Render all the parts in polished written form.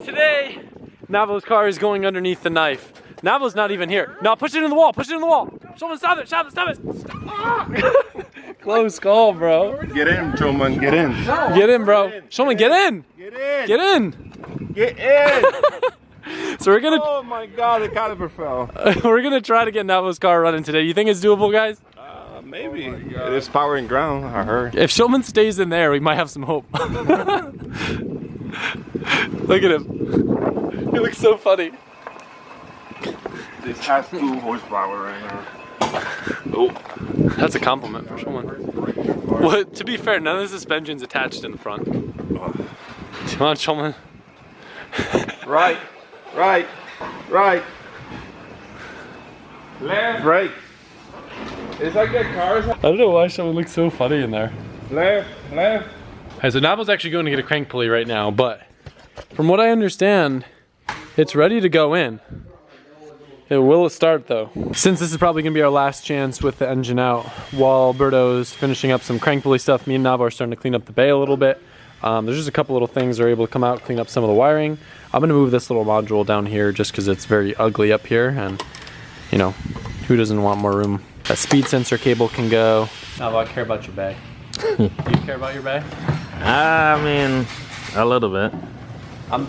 Today, Navo's car is going underneath the knife. Navo's not even here. No, push it in the wall, push it in the wall. Shulman, stop it, stop it, stop it. Close call, bro. Get in, Shulman, get in. Get in, bro. Shulman, get in. Get in. Get in. Get in. So we're gonna. Oh my God, the caliper fell. We're gonna try to get Navo's car running today. You think it's doable, guys? Maybe. It is power and ground, I heard. If Shulman stays in there, we might have some hope. Look at him. He looks so funny. This has 2 horsepower right now. Oh. That's a compliment for Shulman. Well, to be fair, none of the suspension's attached in the front. Come on, Shulman. Right. Right. Right. Left. Right. It's like that cars. I don't know why Shulman looks so funny in there. Left. Left. Alright, so Navo's actually going to get a crank pulley right now, but from what I understand, it's ready to go in. It will start though. Since this is probably gonna be our last chance with the engine out, while Alberto's finishing up some crank pulley stuff, me and Navo are starting to clean up the bay a little bit. There's just a couple little things that are able to come out, clean up some of the wiring. I'm gonna move this little module down here just because it's very ugly up here, and you know, who doesn't want more room? That speed sensor cable can go. Navo, I care about your bay. Do you care about your bay? I mean, a little bit.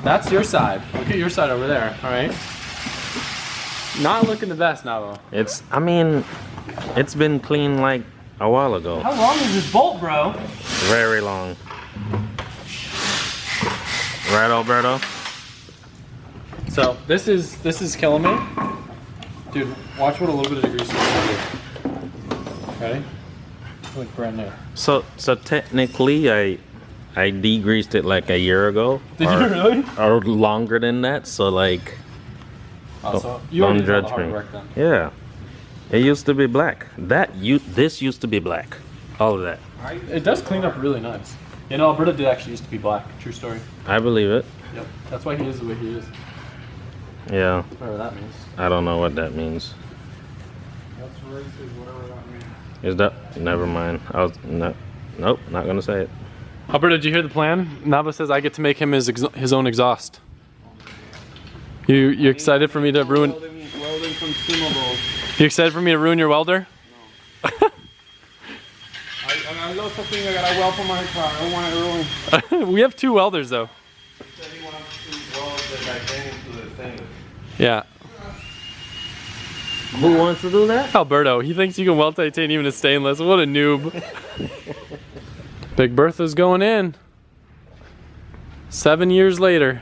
That's your side. Look at your side over there, all right? Not looking the best, Navo. I mean, it's been cleaned like a while ago. How long is this bolt, bro? Very long. Right, Alberto? So this is killing me. Dude, watch what a little bit of degreaser will do. Ready? Like brand new. So technically, I degreased it like a year ago. Did you really? Or longer than that, so like... Oh, so you already did all the hard work then. Yeah. It used to be black. This used to be black. All of that. It does clean up really nice. You know, Alberto did actually used to be black. True story. I believe it. Yep. That's why he is the way he is. Yeah. Whatever that means. I don't know what that means. That's racist, whatever that means. Is that? Never mind. Nope, not gonna say it. Alberto, did you hear the plan? Navo says I get to make him his own exhaust. You excited for me to ruin? Welding consumables. You excited for me to ruin your welder? No. I love something I gotta weld for my car. I don't want it ruined. We have 2 welders though. He said he wants to weld the titanium to the thing. Yeah. Who wants to do that? Alberto, he thinks you can weld titanium to stainless. What a noob. Big Bertha's going in. 7 years later.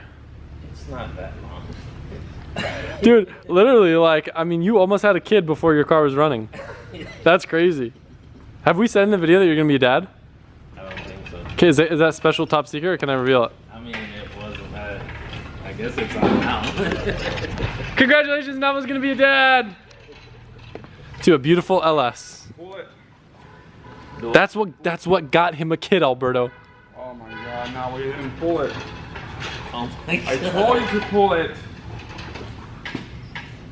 It's not that long. Dude, literally, like, I mean, you almost had a kid before your car was running. That's crazy. Have we said in the video that you're gonna be a dad? I don't think so. Okay, is that special top secret, or can I reveal it? I mean, it wasn't. I guess it's on now. Congratulations, Navo's gonna be a dad! To a beautiful LS. Pull it. That's what got him a kid, Alberto. Oh my God, now we didn't pull it. Oh my God. I told you to pull it.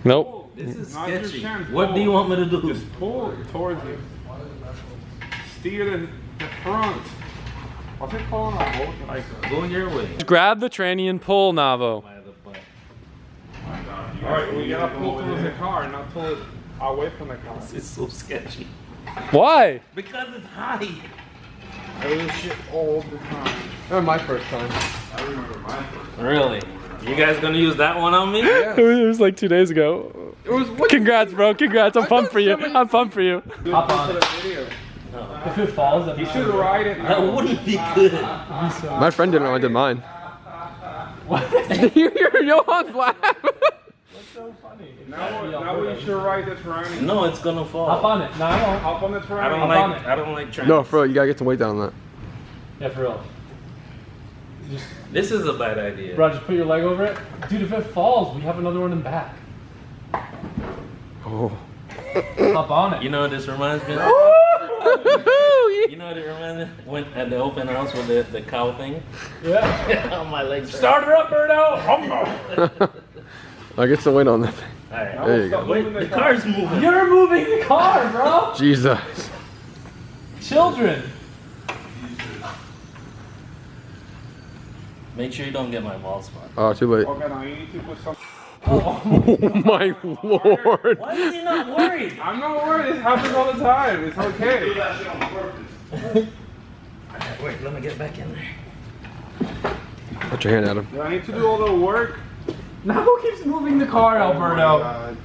Nope. This is Not your sketchy. chance. What do you want me to do? Just pull it towards you. Steer the front. What's it called? Like, Go your way. Grab the tranny and pull, Navo. By the butt. alright, we gotta pull towards the car, not pull it away from the car. It's so sketchy. Why? Because it's high. I do this shit all the time. That was my first time. I remember my first. Really? You guys gonna use that one on me? It was like 2 days ago. It was what? Congrats, bro. Congrats. I'm pumped for you. I'm pumped for you. Hop on the video. If it falls, You should ride it That now. wouldn't be good. My friend didn't know I did mine. What? You hear Johan's laugh? What's so funny? Now we should ride the Tyranny. No, it's gonna fall. Hop on it. No, I won't. Hop on the I Tyranny. don't like. I don't like trains. No, bro, you gotta get some weight down on that. Yeah, for real. Just, This is a bad idea. bro, just put your leg over it. Dude, if it falls, we have another one in back. Oh. Hop on it. You know what this reminds me of? You know what it reminds me of? When at the open house with the cow thing? Yeah. On my legs. Start her up, Berto. I get some weight on that thing. Alright. There you go. Wait, the car's moving. You're moving the car, bro. Jesus. Children. Make sure you don't get my bald spot. Oh, too late. Okay, now you need to put some. Oh my lord. Why is he not worried? I'm not worried. It happens all the time. It's okay. Wait, let me get back in there. Put your hand at him. Do I need to do all the work? Navo keeps moving the car, Oh my Alberto. God.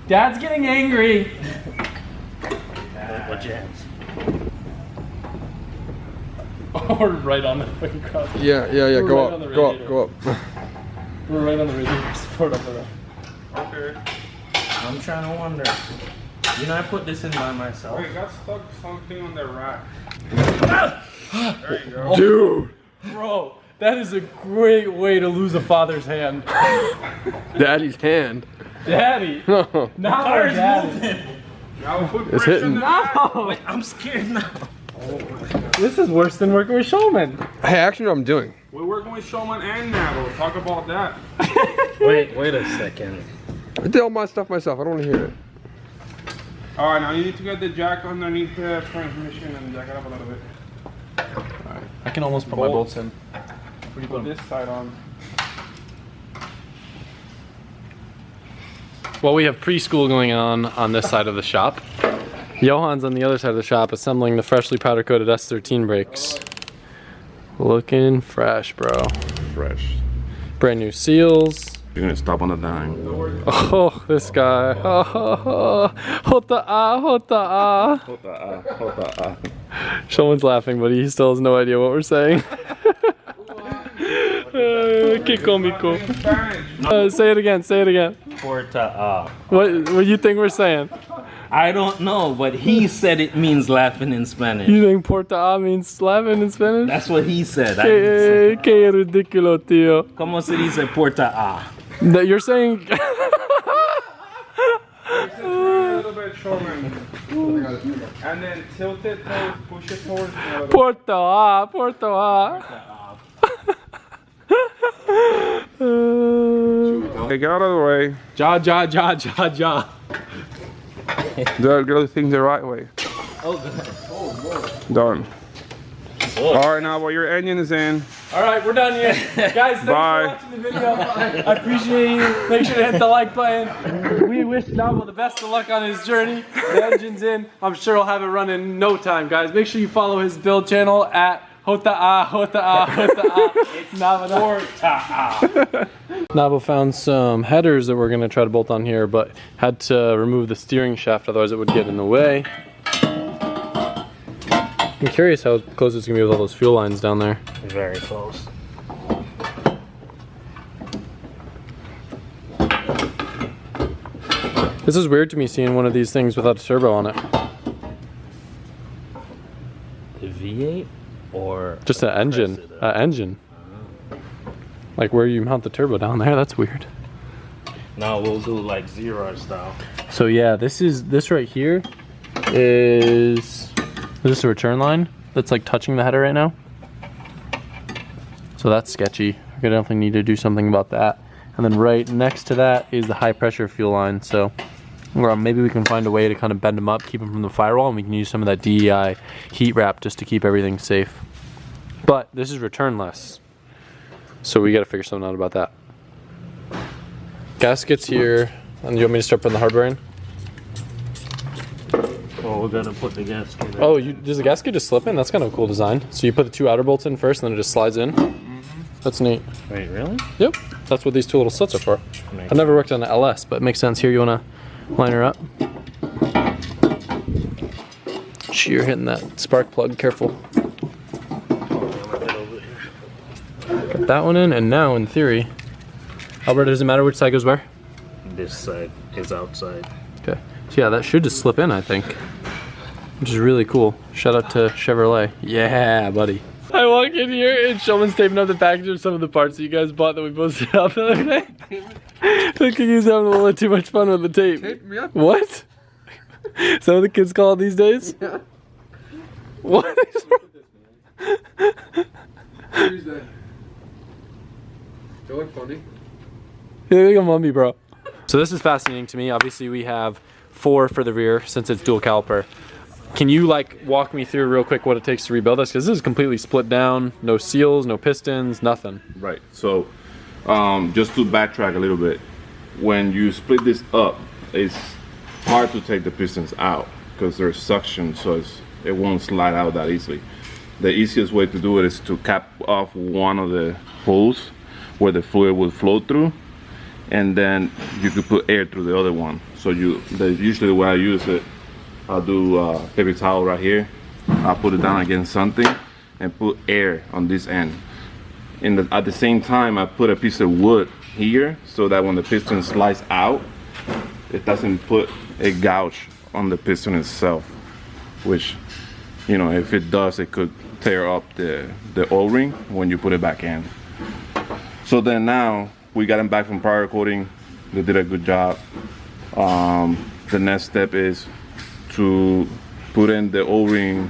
Dad's getting angry. Watch your hands. We're right on the fucking cross. Yeah. We're Go right on the up. Go up. radiator. Go up. We're right on the radiator support up there. Okay. I'm trying to wonder. You know, I put this in by myself. Wait, got stuck something on the rack. There you go. Dude. Bro, that is a great way to lose a father's hand. Daddy's hand. Daddy. No. Not our Car's daddy. moving. Now put It's pressure hitting. on the rack. No. Wait, I'm scared now. This is worse than working with Showman. Hey, actually, know what I'm doing. We're working with Showman and Navo. Talk about that. Wait a second. I did all my stuff myself. I don't want to hear it. All right, now you need to get the jack underneath the transmission and jack it up a little bit. I can almost put my my bolts bolts in. Put this side on. Well, we have preschool going on this side of the shop. Johan's on the other side of the shop assembling the freshly powder coated S13 brakes. Looking fresh, bro. Fresh. Brand new seals. You're gonna stop on the dime. Oh, this guy. Oh, hota ah. Someone's laughing, but he still has no idea what we're saying. Que comico. In Spanish. Say it again, say it again. Porta What do you think we're saying? I don't know, but he said it means laughing in Spanish. You think porta a means laughing in Spanish? That's what he said. I didn't say. Que ridículo, tío. ¿Cómo se dice porta a? That you're saying. A little bit, Showman. And then tilt it towards, push it towards the other. Porta a, porta a. Okay, get out of the way. Ja. Get the things the right way. Done. All right, now while your engine is in, All right, we're done here. Guys, thanks Bye. for watching the video. I appreciate you. Make sure to hit the like button. We wish Navo the best of luck on his journey. The engine's in. I'm sure he'll have it running in no time, guys. Make sure you follow his build channel at Hota A. Navo found some headers that we're going to try to bolt on here, but had to remove the steering shaft, otherwise it would get in the way. I'm curious how close it's going to be with all those fuel lines down there. Very close. This is weird to me seeing one of these things without a turbo on it. The V8 or Just an engine. Cressida? Engine. Like where you mount the turbo down there, that's weird. No, we'll do like zero style. So yeah, this right here is this a return line that's like touching the header right now? So that's sketchy. We're gonna definitely need to do something about that. And then right next to that is the high pressure fuel line. So maybe we can find a way to kind of bend them up, keep them from the firewall, and we can use some of that DEI heat wrap just to keep everything safe. But this is returnless, so we got to figure something out about that. Gaskets here, and you want me to start putting the hardware in? Oh, we're gonna put the gasket in. Oh, does the gasket just slip in? That's kind of a cool design. So you put the two outer bolts in first, and then it just slides in. That's neat. Wait, really? Yep, that's what these two little slits are for. I've never worked on an LS, but it makes sense. Here, you want to line her up. You're hitting that spark plug, careful. Got that one in, and now in theory, Alberto, does it matter which side goes where? This side is outside. Okay, so yeah, that should just slip in, I think, which is really cool. Shout out to Chevrolet. Yeah, buddy. I walk in here and Showman's taping up the package of some of the parts that you guys bought that we posted up the other day. Look like he's having a little bit too much fun with the tape. Tape me up. What? Is that what the kids call it these days? Yeah. What? Tuesday. Feel like funny? You look like a mummy, bro. So this is fascinating to me. Obviously we have 4 for the rear since it's dual caliper. Can you like walk me through real quick what it takes to rebuild this? Because this is completely split down, no seals, no pistons, nothing. Right. So, just to backtrack a little bit, when you split this up, it's hard to take the pistons out because there's suction, so it won't slide out that easily. The easiest way to do it is to cap off one of the holes where the fluid will flow through, and then you could put air through the other one. So usually the way I use it, I'll do paper towel right here. I'll put it down against something and put air on this end. At the same time, I put a piece of wood here so that when the piston slides out, it doesn't put a gouge on the piston itself, which, you know, if it does, it could tear up the O-ring when you put it back in. So then now we got them back from powder coating. They did a good job. The next step is to put in the O-ring,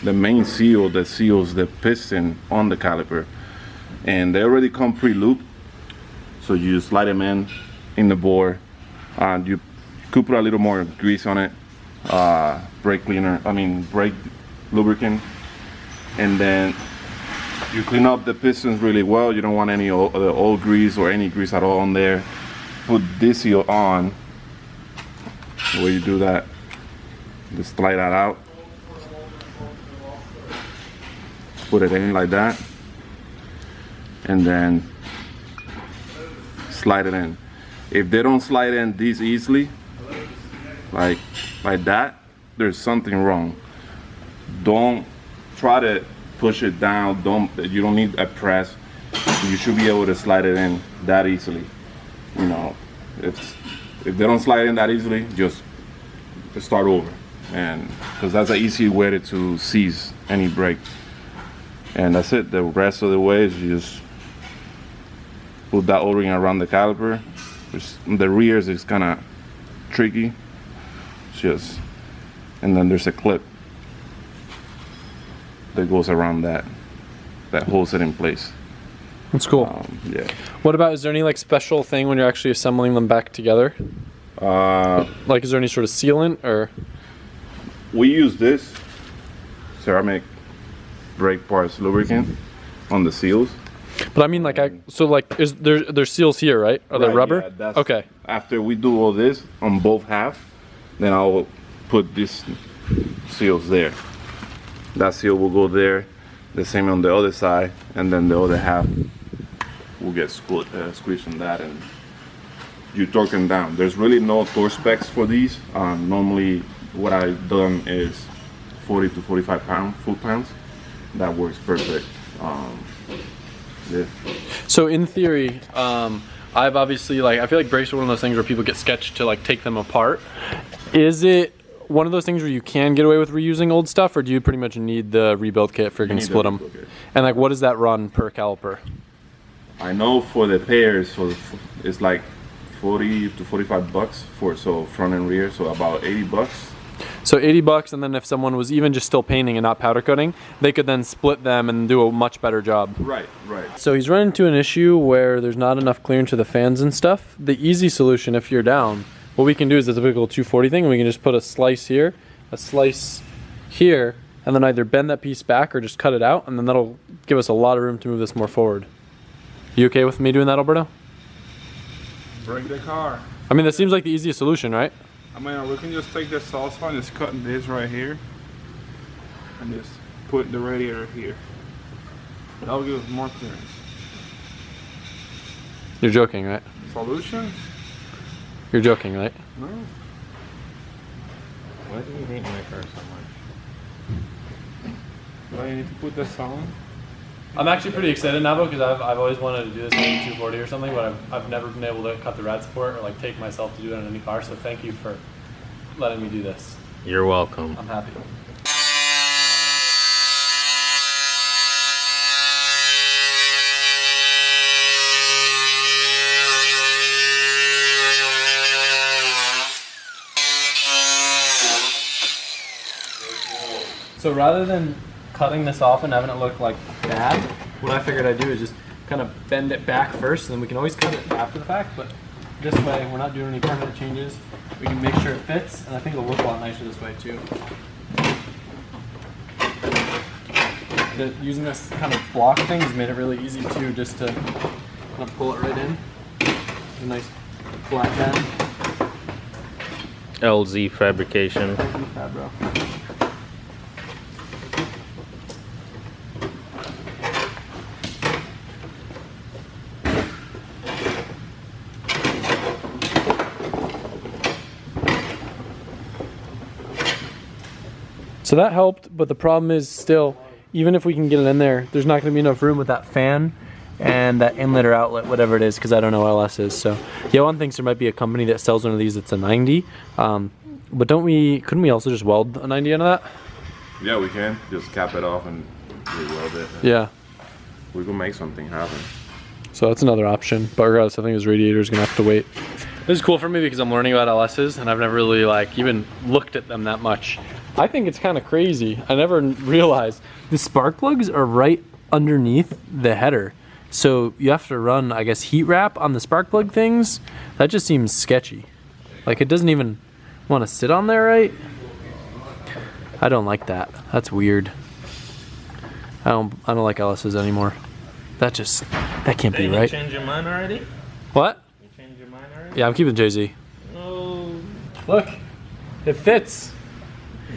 the main seal that seals the piston on the caliper, and they already come pre-looped. So you slide them in the bore, and you could put a little more grease on it, brake lubricant, and then you clean up the pistons really well. You don't want any of the old grease or any grease at all on there. Put this seal on. The way you do that, just slide that out, put it in like that, and then slide it in. If they don't slide in this easily, like that, there's something wrong. Don't try to push it down. You don't need a press. You should be able to slide it in that easily. You know, if they don't slide in that easily, just start over, and because that's an easy way to seize any brake. And that's it. The rest of the way is you just put that O-ring around the caliper. The rears is kind of tricky, and then there's a clip that goes around that holds it in place. That's cool. Yeah. What about, is there any like special thing when you're actually assembling them back together? Like, is there any sort of sealant, or? We use this ceramic brake parts lubricant on the seals. But I mean, like, is there's seals here, right? Are they rubber? Yeah, okay. After we do all this on both halves, then I'll put these seals there. That seal will go there, the same on the other side, and then the other half will get squished on that, and you torque them down. There's really no torque specs for these. Normally what I've done is 40 to 45 foot-pounds. That works perfect. Yeah. So in theory, I've obviously, like, I feel like brakes are one of those things where people get sketched to like take them apart. Is it one of those things where you can get away with reusing old stuff, or do you pretty much need the rebuild kit if you're gonna split them? And like, what does that run per caliper? I know for the pairs, so it's like 40 to 45 bucks for front and rear, so about 80 bucks. So 80 bucks, and then if someone was even just still painting and not powder coating, they could then split them and do a much better job. Right. So he's running into an issue where there's not enough clearance to the fans and stuff. The easy solution, if you're down, what we can do is the typical 240 thing, and we can just put a slice here, a slice here, and then either bend that piece back or just cut it out, and then that'll give us a lot of room to move this more forward. You okay with me doing that, Alberto? Break the car. I mean, that seems like the easiest solution, right? I mean, we can just take the saucepan, just cut this right here, and just put the radiator here. That'll give us more clearance. You're joking, right? Solution? You're joking, right? No. Why do you hate my car so much? Do I need to put this on? I'm actually pretty excited, Navo, because I've always wanted to do this maybe 240 or something, but I've never been able to cut the rad support or like take myself to do it on any car. So thank you for letting me do this. You're welcome. I'm happy. So rather than cutting this off and having it look like bad, what I figured I'd do is just kind of bend it back first, and then we can always cut it after the fact, but this way we're not doing any permanent changes. We can make sure it fits, and I think it'll look a lot nicer this way too. using this kind of block thing has made it really easy too, just to kind of pull it right in. A nice flat bend. LZ fabrication. Fabro. So that helped, but the problem is still, even if we can get it in there, there's not going to be enough room with that fan and that inlet or outlet, whatever it is, because I don't know what LS is. So yeah, one thinks there might be a company that sells one of these that's a 90. But couldn't we also just weld a 90 into that? Yeah, we can just cap it off and re-weld it. Yeah. We can make something happen. So that's another option. But regardless, I think this Radiator is gonna have to wait. This is cool for me because I'm learning about LSs and I've never really like even looked at them that much. I think it's kind of crazy. I never realized the spark plugs are right underneath the header. So you have to run, I guess, heat wrap on the spark plug things. That just seems sketchy. Like it doesn't even want to sit on there, right? I don't like that. That's weird. I don't like LSs anymore. That can't be right. You changed your mind already? What? You changed your mind already? Yeah, I'm keeping Jay-Z. No. Look, it fits.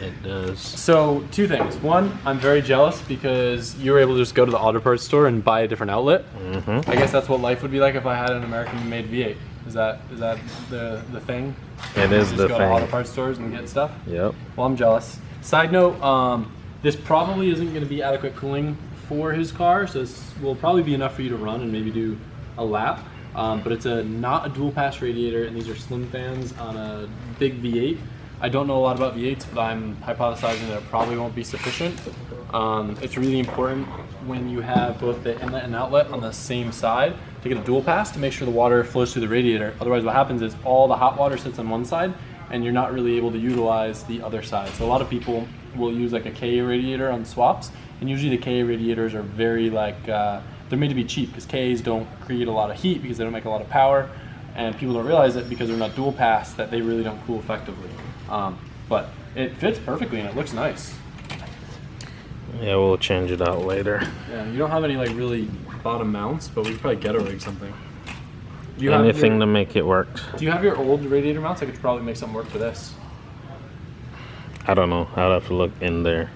It does. So, two things. One, I'm very jealous because you were able to just go to the auto parts store and buy a different outlet. Mm-hmm. I guess that's what life would be like if I had an American-made V8. Is that the thing? It is Just the go to auto parts stores and get stuff? Yep. Well, I'm jealous. Side note, this probably isn't going to be adequate cooling for his car, so this will probably be enough for you to run and maybe do a lap. But it's not a dual pass radiator, and these are slim fans on a big V8. I don't know a lot about V8s, but I'm hypothesizing that it probably won't be sufficient. It's really important when you have both the inlet and outlet on the same side to get a dual pass to make sure the water flows through the radiator. Otherwise what happens is all the hot water sits on one side and you're not really able to utilize the other side. So a lot of people will use like a KA radiator on swaps, and usually the KA radiators are very like, they're made to be cheap because KAs don't create a lot of heat because they don't make a lot of power, and people don't realize it because they're not dual pass that they really don't cool effectively. But it fits perfectly and it looks nice. Yeah, we'll change it out later. Yeah, you don't have any like really bottom mounts, but we could probably ghetto rig something. Do you Anything to make it work. Do you have your old radiator mounts? I could probably make something work for this. I don't know. I'll have to look in there.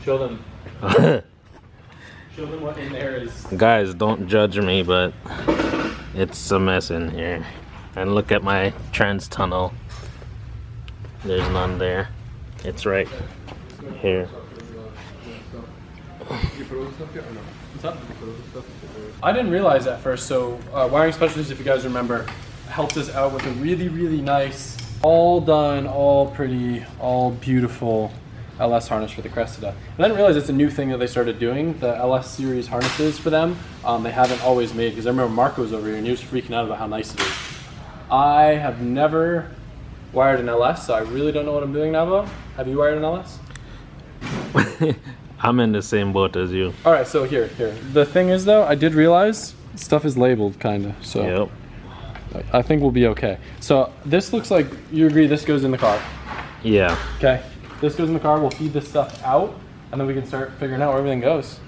Show them. Show them what in there is. Guys, don't judge me, but it's a mess in here. And look at my trans tunnel. There's none there. It's right here. What's up? I didn't realize at first, so Wiring Specialties, if you guys remember, helped us out with a really, really nice, all done, all pretty, all beautiful LS harness for the Cressida. I didn't realize it's a new thing that they started doing, the LS series harnesses for them. They haven't always made, because I remember Marco was over here and he was freaking out about how nice it is. I have never wired an LS, so I really don't know what I'm doing, Navo. Have you wired an LS? I'm in the same boat as you. All right, so here. The thing is though, I did realize stuff is labeled kinda, so Yep. I think we'll be okay. So this looks like, you agree this goes in the car? Yeah. Okay, this goes in the car, we'll feed this stuff out, and then we can start figuring out where everything goes.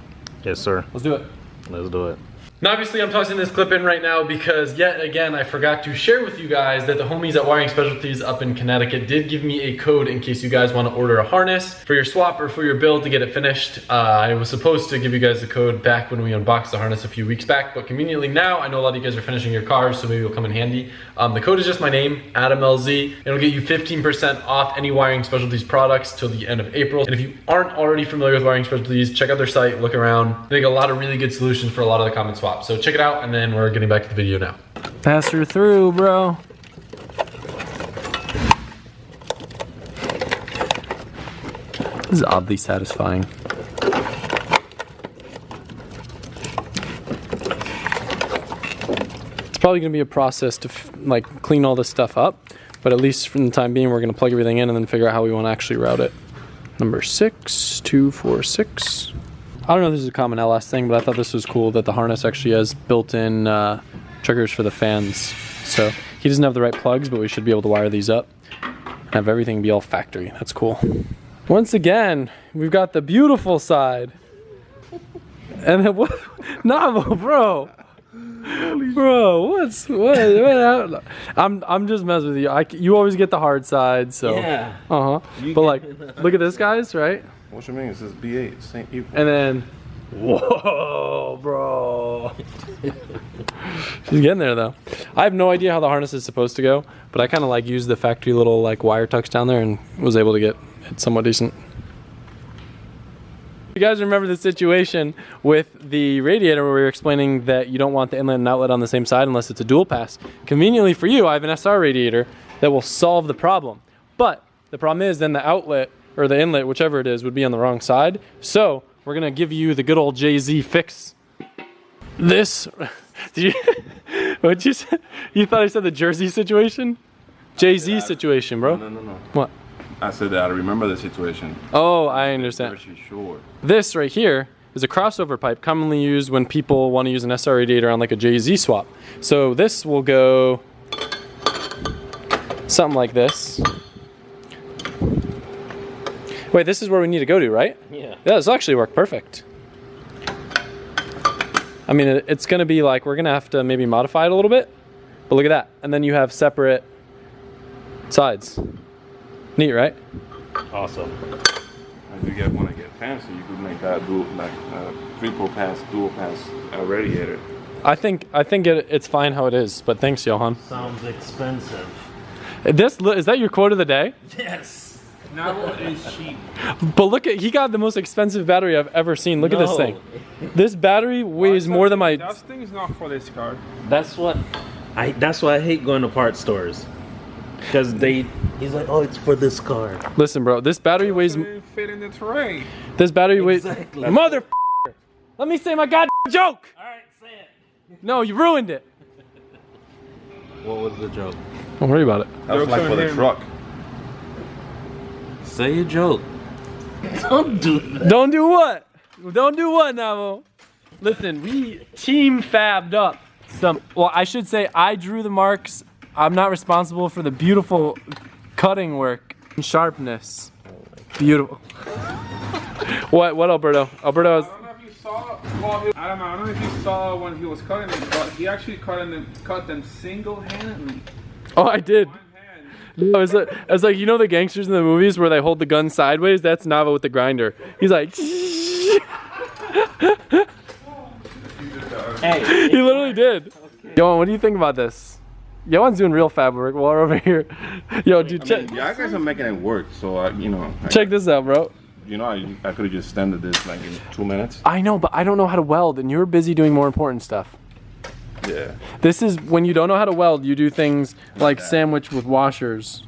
Yes, sir. Let's do it. Let's do it. Now obviously I'm tossing this clip in right now because yet again I forgot to share with you guys that the homies at Wiring Specialties up in Connecticut did give me a code in case you guys want to order a harness for your swap or for your build to get it finished. I was supposed to give you guys the code back when we unboxed the harness a few weeks back, but conveniently now I know a lot of you guys are finishing your cars, so maybe it'll come in handy. The code is just my name, Adam LZ. It'll get you 15% off any Wiring Specialties products till the end of April. And if you aren't already familiar with Wiring Specialties, check out their site, look around. They make a lot of really good solutions for a lot of the common swaps. So check it out, and then we're getting back to the video now. Pass her through, bro. This is oddly satisfying. It's probably gonna be a process to like clean all this stuff up, but at least for the time being, we're gonna plug everything in and then figure out how we wanna actually route it. Number 6246. I don't know if this is a common LS thing, but I thought this was cool that the harness actually has built-in triggers for the fans. So he doesn't have the right plugs, but we should be able to wire these up and have everything be all factory. That's cool. Once again, we've got the beautiful side And then what? Navo, bro. Bro, what? I'm just messing with you. You always get the hard side, so. Yeah. But like, look at this, guys, right? What you mean? It says B8, same equal. And then, whoa, bro. She's getting there though. I have no idea how the harness is supposed to go, but I kind of like used the factory little like wire tucks down there and was able to get it somewhat decent. You guys remember the situation with the radiator where we were explaining that you don't want the inlet and outlet on the same side unless it's a dual pass. Conveniently for you, I have an SR radiator that will solve the problem. But the problem is then the outlet or the inlet, whichever it is, would be on the wrong side. So we're gonna give you the good old Jay-Z fix. This, did you, what'd you say? You thought I said the Jersey situation? Jay-Z situation, bro. No. What? I said that I remember the situation. Oh, I understand. Jersey Shore. This right here is a crossover pipe commonly used when people want to use an SR radiator on like a Jay-Z swap. So this will go something like this. Wait, this is where we need to go to, right? Yeah. Yeah, this will actually work perfect. I mean, it's going to be like, we're going to have to maybe modify it a little bit, but look at that. And then you have separate sides. Neat, right? Awesome. If you want to get fancy, you could make that dual, like triple pass, dual pass radiator. I think it's fine how it is, but thanks, Johan. Sounds expensive. Is that your quote of the day? Yes. Navo is cheap. But look at, he got the most expensive battery I've ever seen. Look at this thing. This battery weighs more than my... That thing is not for this car. That's why I hate going to parts stores. Because he's like, oh, it's for this car. Listen, bro, this battery weighs... It fit in the tray. This battery weighs... Exactly. Mother... Let me say my goddamn joke! Alright, say it. No, you ruined it. What was the joke? Don't worry about it. That was like for the truck. Say a joke. Don't do that. Don't do what? Don't do what, Navo? Listen, we team fabbed up some... Well, I should say I drew the marks. I'm not responsible for the beautiful cutting work and sharpness. Beautiful. What, Alberto? Alberto is... I don't know if you saw. Well, I don't know if you saw when he was cutting it, but he actually cut them single-handedly. Oh, I did. One hand. No, it's like, you know the gangsters in the movies where they hold the gun sideways? That's Navo with the grinder. He's like... Hey. He literally did. Johan, what do you think about this? Johan's doing real fab work while we're over here. Yo, dude, I mean, yeah, you guys are making it work, so check this out, bro. You know, I could have just standed this like in 2 minutes. I know, but I don't know how to weld, and you're busy doing more important stuff. Yeah. This is when you don't know how to weld, you do things like sandwich with washers.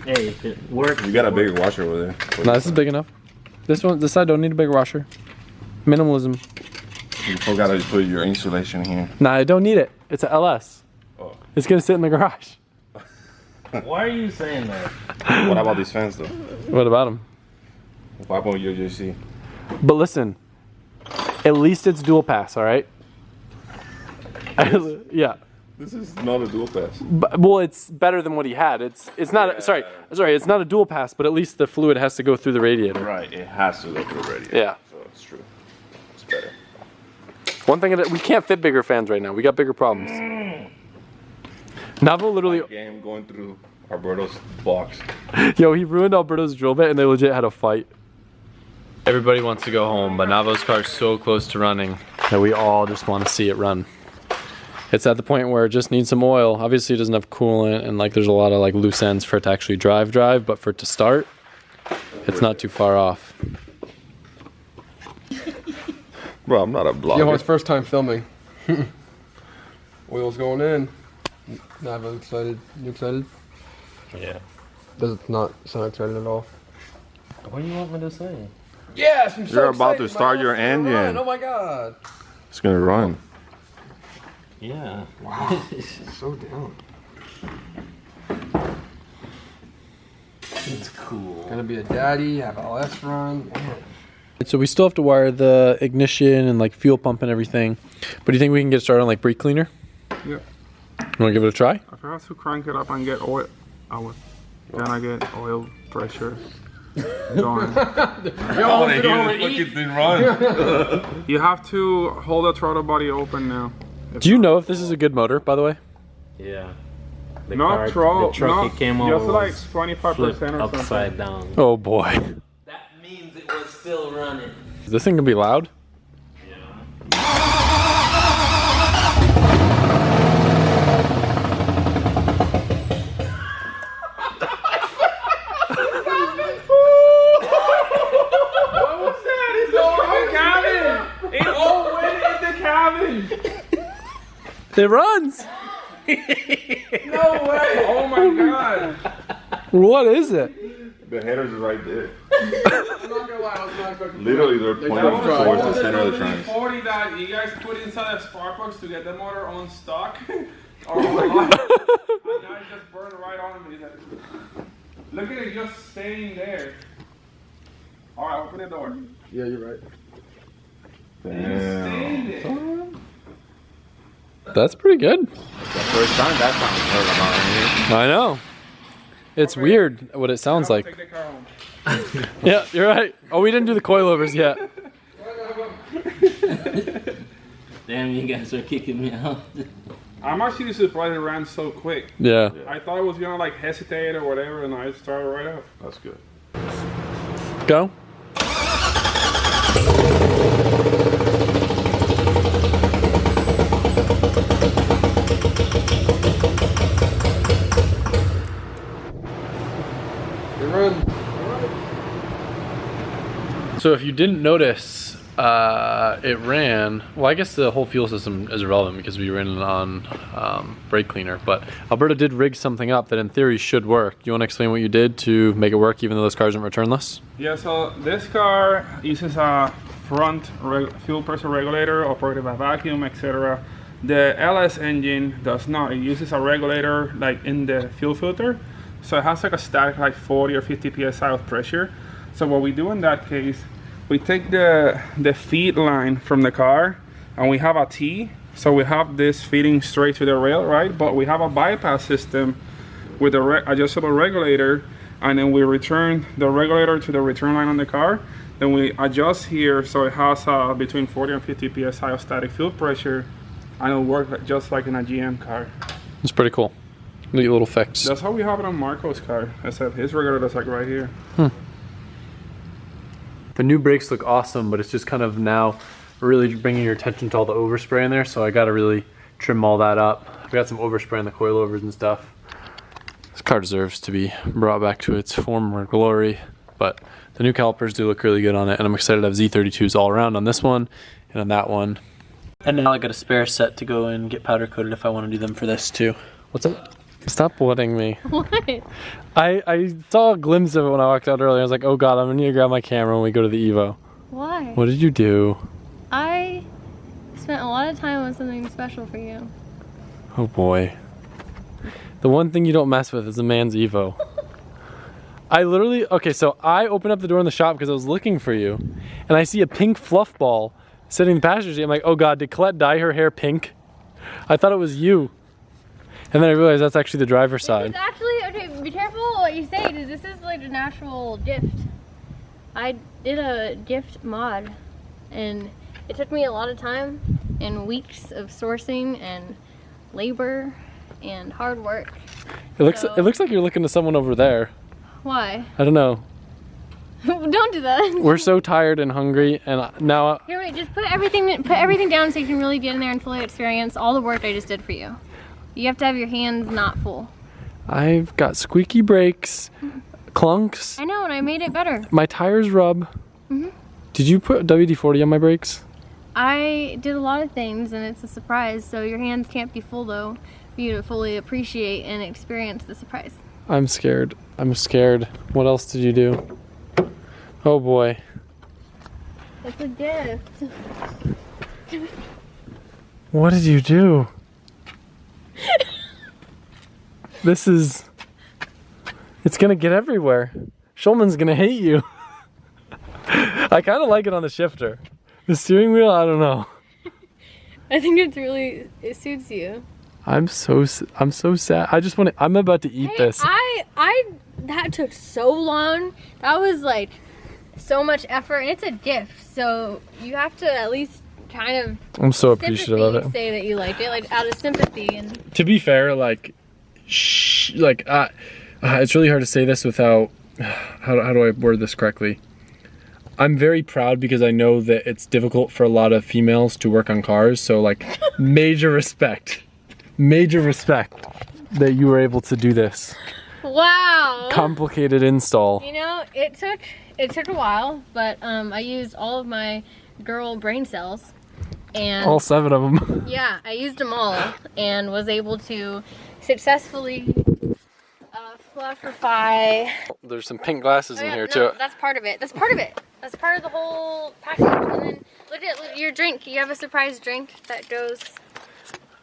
Hey, if it works. You got a bigger washer over there. No, this is big enough. This side don't need a bigger washer. Minimalism. You forgot to put your insulation here. Nah, I don't need it. It's a LS. Oh. It's gonna sit in the garage. Why are you saying that? What about these fans though? What about them? What about your JC? But listen, at least it's dual pass, all right? Yeah. This is not a dual pass. But, well, it's better than what he had. It's not. Sorry, it's not a dual pass, but at least the fluid has to go through the radiator. Right, it has to go through the radiator. Yeah. So it's true. It's better. One thing, we can't fit bigger fans right now. We got bigger problems. Navo literally... Game going through Alberto's box. Yo, he ruined Alberto's drill bit and they legit had a fight. Everybody wants to go home, but Navo's car's so close to running that we all just want to see it run. It's at the point where it just needs some oil. Obviously it doesn't have coolant and like there's a lot of like loose ends for it to actually drive, but for it to start, it's not too far off. Bro, I'm not a blogger. Johan's first time filming. Oil's going in. Navo excited. You excited? Yeah. Does it not sound excited at all? What do you want me to say? Yes, I'm so You're about excited. to start My your car's gonna engine. run. Oh my god. It's gonna run. Yeah. Wow. So down. It's cool. Gonna be a daddy, have LS run. Man. So we still have to wire the ignition and like fuel pump and everything. But do you think we can get started on like brake cleaner? Yeah. You wanna give it a try? If I have to crank it up and get oil, I would. Then I get oil pressure. going. Oh, they hear the fucking thing run. You have to hold the throttle body open now. Do you know if this is a good motor, by the way? Yeah. The No troll. the truck No, it came on just like was 25% flipped or something. upside down. Oh boy. That means it was still running. Is this thing gonna be loud? It runs! No way! Oh my god! What is it? The headers is right there. I'm not gonna lie, I was not expecting. Literally, they're pointing towards the center of the trans. 40 that you guys put inside a spark plugs to get the motor on stock. Or on. Guys just burned right on me. Look at it just staying there. Alright, open the door. Yeah, you're right. Damn. Staying there. That's pretty good. The first time that sounds heard about I know. It's weird what it sounds like. Take the car home. Yeah, you're right. Oh, we didn't do the coilovers yet. Damn, you guys are kicking me out. I'm actually surprised it ran so quick. Yeah. I thought it was gonna like hesitate or whatever, and I started right up. That's good. Go. You run. So if you didn't notice, it ran, well, I guess the whole fuel system is irrelevant because we ran it on brake cleaner, but Alberta did rig something up that in theory should work. You want to explain what you did to make it work even though those cars aren't returnless? Yeah, so this car uses a front fuel pressure regulator operated by vacuum, etc. The LS engine does not. It uses a regulator like in the fuel filter. So it has like a static like 40 or 50 psi of pressure. So what we do in that case, we take the feed line from the car and we have a T. So we have this feeding straight to the rail, right? But we have a bypass system with a adjustable regulator, and then we return the regulator to the return line on the car. Then we adjust here so it has between 40 and 50 psi of static fuel pressure, and it'll work just like in a GM car. It's pretty cool. Neat little fix. That's how we have it on Marco's car, except his regulator is like right here. The new brakes look awesome, but it's just kind of now really bringing your attention to all the overspray in there, so I gotta really trim all that up. I got some overspray on the coilovers and stuff. This car deserves to be brought back to its former glory, but the new calipers do look really good on it, and I'm excited to have Z32s all around on this one and on that one. And now I got a spare set to go and get powder coated if I want to do them for this too. What's up? Stop letting me. What? I saw a glimpse of it when I walked out earlier. I was like, oh god, I'm gonna need to grab my camera when we go to the Evo. Why? What did you do? I spent a lot of time on something special for you. Oh boy. The one thing you don't mess with is a man's Evo. I literally, okay, so I opened up the door in the shop because I was looking for you, and I see a pink fluff ball sitting in the passenger seat. I'm like, oh god, did Colette dye her hair pink? I thought it was you. And then I realized that's actually the driver's side. It's actually, okay, be careful what you say, because this is like a natural gift. I did a gift mod, and it took me a lot of time and weeks of sourcing and labor and hard work. It looks like you're looking to someone over there. Why? I don't know. Don't do that. We're so tired and hungry, and now Here, wait, just put everything down so you can really get in there and fully experience all the work I just did for you. You have to have your hands not full. I've got squeaky brakes, clunks. I know, and I made it better. My tires rub. Did you put WD-40 on my brakes? I did a lot of things, and it's a surprise, so your hands can't be full though for you to fully appreciate and experience the surprise. I'm scared. I'm scared. What else did you do? Oh boy. It's a gift. What did you do? This is... It's gonna get everywhere. Schulman's gonna hate you. I kind of like it on the shifter. The steering wheel, I don't know. I think it suits you. I'm so sad. I just want to, I'm about to eat this. I that took so long. That was like so much effort, and it's a diff, so you have to at least kind of I'm so appreciative of it. say that you liked it, like out of sympathy. And To be fair, like, it's really hard to say this without, how do I word this correctly? I'm very proud because I know that it's difficult for a lot of females to work on cars, so like, major respect that you were able to do this. wow, Complicated install. you know, it took a while, but I used all of my girl brain cells, and All 7 of them. yeah, I used them all and was able to successfully fluffify. There's some pink glasses in here no, too. that's part of it. That's part of it. That's part of the whole package. And then look at your drink. You have a surprise drink that goes.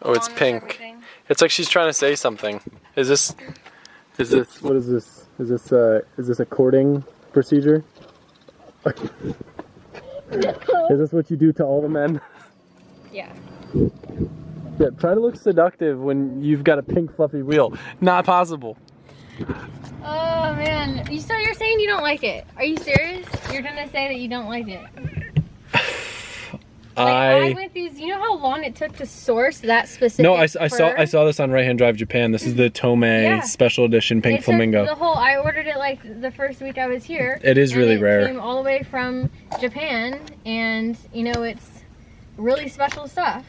Oh, it's along with pink. everything. It's like she's trying to say something. Is this, what is this? Is this a courting procedure? Is this what you do to all the men? Yeah. Yeah, try to look seductive when you've got a pink fluffy wheel. Not possible. Oh man. So you're saying you don't like it? Are you serious? You're gonna say that you don't like it? I went through. You know how long it took to source that specific? No, I fur? saw this on Right Hand Drive Japan. This is the Tomei special edition pink It took flamingo. the whole. I ordered it like the first week I was here. It is really it rare. Came all the way from Japan, and you know it's really special stuff.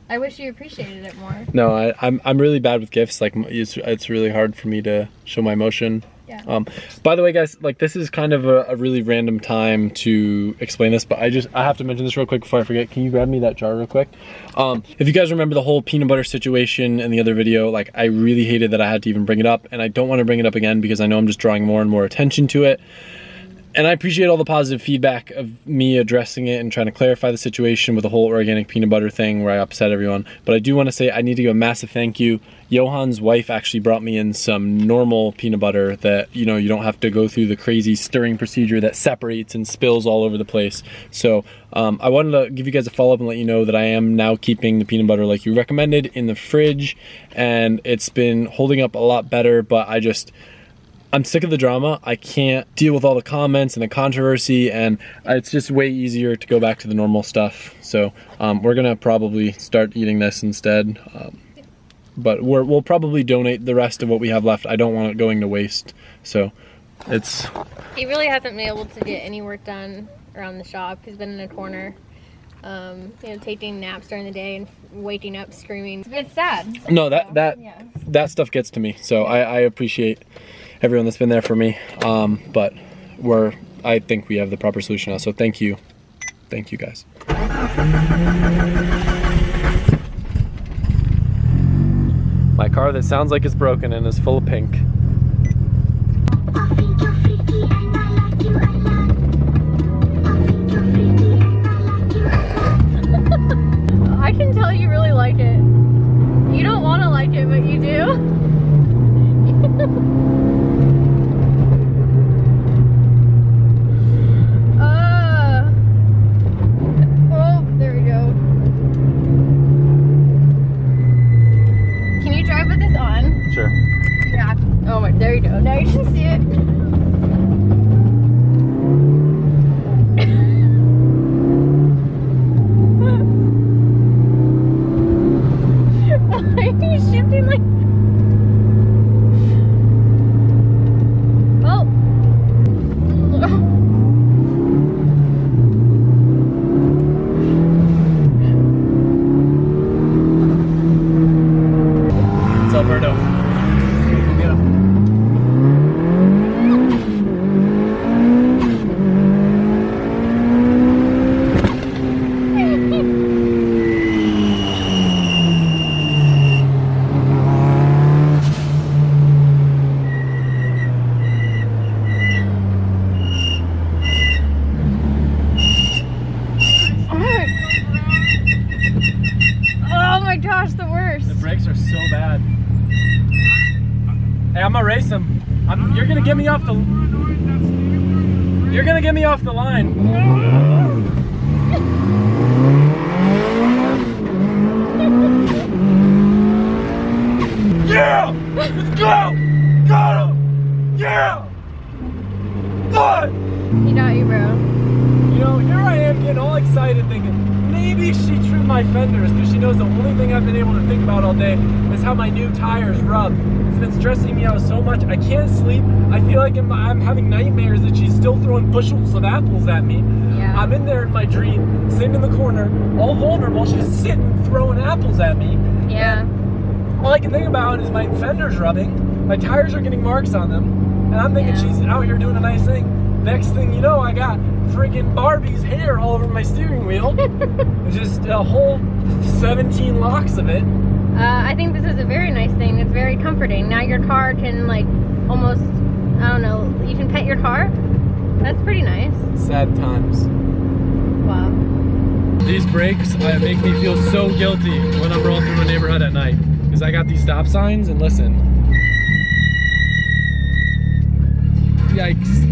I wish you appreciated it more. No, I'm really bad with gifts. Like it's really hard for me to show my emotion. Yeah. By the way, guys, like this is kind of a really random time to explain this, but I have to mention this real quick before I forget. Can you grab me that jar real quick? If you guys remember the whole peanut butter situation in the other video, like I really hated that I had to even bring it up, and I don't want to bring it up again because I know I'm just drawing more and more attention to it. And I appreciate all the positive feedback of me addressing it and trying to clarify the situation with the whole organic peanut butter thing where I upset everyone. But I do want to say I need to give a massive thank you. Johan's wife actually brought me in some normal peanut butter that, you know, you don't have to go through the crazy stirring procedure that separates and spills all over the place. So I wanted to give you guys a follow-up and let you know that I am now keeping the peanut butter like you recommended in the fridge, and it's been holding up a lot better, but I'm sick of the drama. I can't deal with all the comments and the controversy, and it's just way easier to go back to the normal stuff. So we're gonna probably start eating this instead. But we'll probably donate the rest of what we have left. I don't want it going to waste. So it's... He really hasn't been able to get any work done around the shop. He's been in a corner, you know, taking naps during the day and waking up screaming. It's sad. No, that stuff gets to me. So I appreciate everyone that's been there for me, but I think we have the proper solution now, so thank you guys. My car that sounds like it's broken and is full of pink. I can tell you really like it. You don't want to like it, but you do. Oh, there we go. Can you drive with this on? Sure. Yeah. Oh my, there you go. Now you can see it. Why are you shifting like... Oh. It's Alberto. Go get him. Oh my gosh, the worst. The brakes are so bad. Hey, I'm gonna race him. You're gonna get me off the... You're gonna get me off the line. Yeah! Let's go! Got him! Yeah! What? He got you, bro. You know, here I am getting all excited thinking, maybe she trimmed my fenders because she knows the only thing I've been able to think about all day is how my new tires rub. It's been stressing me out so much. I can't sleep. I feel like I'm having nightmares that she's still throwing bushels of apples at me. Yeah. I'm in there in my dream, sitting in the corner, all vulnerable. She's sitting, throwing apples at me. Yeah. All I can think about is my fenders rubbing. My tires are getting marks on them. And I'm thinking she's out here doing a nice thing. Next thing you know, I got friggin' Barbie's hair all over my steering wheel. Just a whole 17 locks of it. I think this is a very nice thing. It's very comforting. Now your car can like almost, I don't know, you can pet your car. That's pretty nice. Sad times. Wow. These brakes make me feel so guilty when I'm rolling through a neighborhood at night. Because I got these stop signs and listen. Yikes.